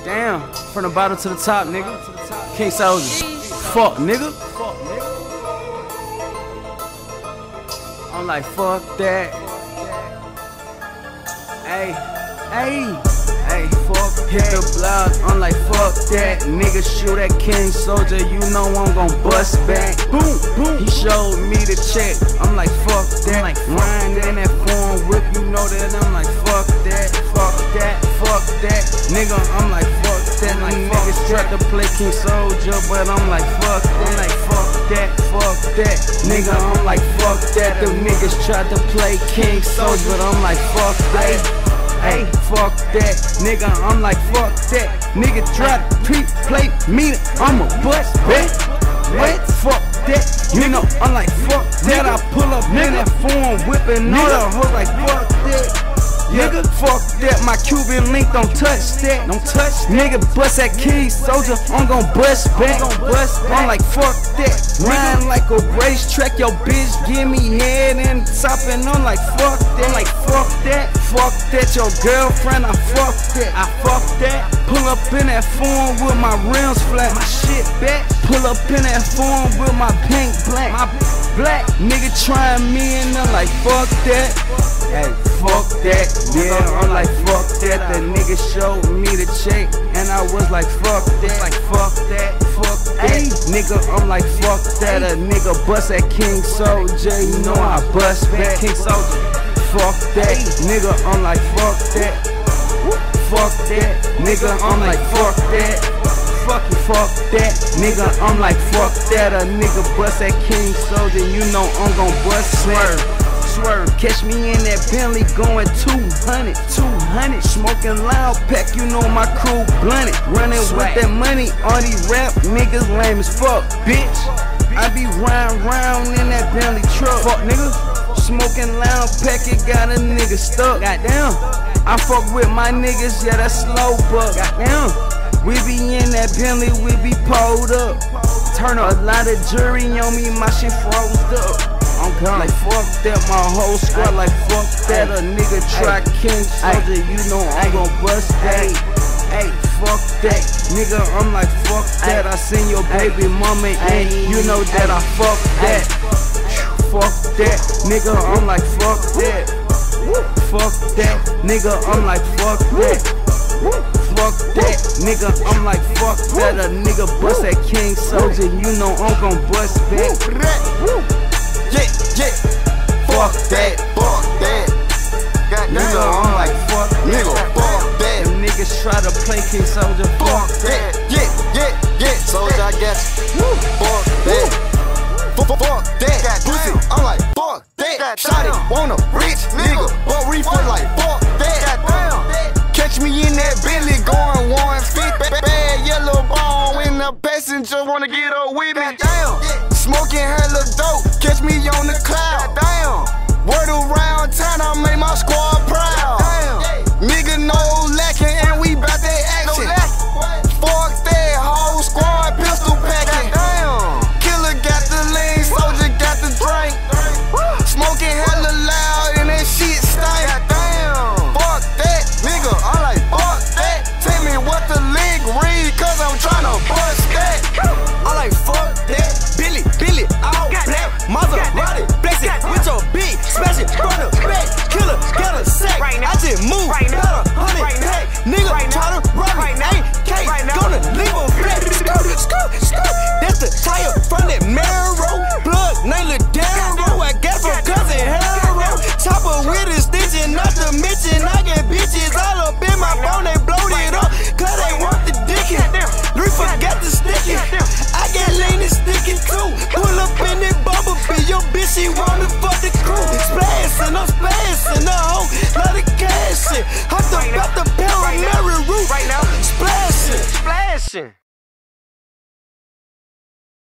Damn, from the bottom to the top, nigga. King Soulja. Fuck, nigga. I'm like, fuck that. Hey, fuck that. Hit the block, I'm like, fuck that. Nigga shoot at King Soulja, you know I'm gon' bust back. Boom, boom. He showed me the check, I'm like, fuck that. Riding in that foreign whip, you know that I'm like, fuck that, fuck that, fuck that. Nigga, I'm like, fuck that. Like, niggas tried to play King Soulja, but I'm like, fuck that. I'm like, fuck that, fuck that. Nigga, I'm like, fuck that. The niggas tried to play King Soulja, but I'm like, fuck that. Hey, fuck that, nigga, I'm like, fuck that. Nigga try to play me, I'ma bust back. What? Fuck that, you know, I'm like, fuck that. I pull up in that phone, whipping all the hoes like, fuck that. Nigga, fuck that, my Cuban link, don't touch that. Don't touch, nigga, bust that King Soulja, I'm gon' bust back. I'm like, fuck that, riding like a racetrack. Your bitch give me head and top, and I'm like, fuck that. I'm like, fuck that, fuck that. Your girlfriend, I fuck that, I fuck that. Pull up in that phone with my rims flat, my shit back. Pull up in that phone with my pink black, my black. Nigga trying me and I'm like, fuck that. Hey, fuck that, yeah, I'm like, fuck that. The nigga showed me the check, and I was like, fuck that. Like, fuck that, fuck that. Nigga, I'm like, fuck that. A nigga bust at King Soulja, you know I bust back. King Soulja, fuck that. Nigga, I'm like, fuck that. Fuck that, nigga, I'm like, fuck that. Fuck that, nigga, I'm like, fuck that. A nigga bust at King Soulja, you know I'm gon' bust swerve. Catch me in that Bentley going 200, smoking loud pack, you know my crew blunted. Running with that money, all these rap niggas lame as fuck, bitch. I be riding round in that Bentley truck, fuck nigga. Smoking loud pack, it got a nigga stuck. Goddamn, I fuck with my niggas, yeah, that's slow, but goddamn, we be in that Bentley, we be pulled up. Turn up, a lot of jury on me, my shit froze up. I'm coming. Like, fuck that, my whole squad, like, fuck that. A nigga try King Soulja, you know I'm gon' bust that. Hey, fuck that, nigga, I'm like, fuck that. I seen your baby mama and you know that I fuck that. Fuck that, nigga, I'm like, fuck that. Fuck that, nigga, I'm like, fuck that. Fuck that, nigga, I'm like, fuck that. A nigga bust at King Soulja, you know I'm gon' bust back. Yeah, fuck that, nigga, I'm like, fuck that. Them niggas try to play King Soulja, fuck that. Yeah, Soulja, I got you. Fuck that, pussy, I'm like, fuck that. Shawty want a rich nigga, but Reefa like, fuck that. Catch me in that Bentley going 150, bad yellow bone, when the passenger wanna get up.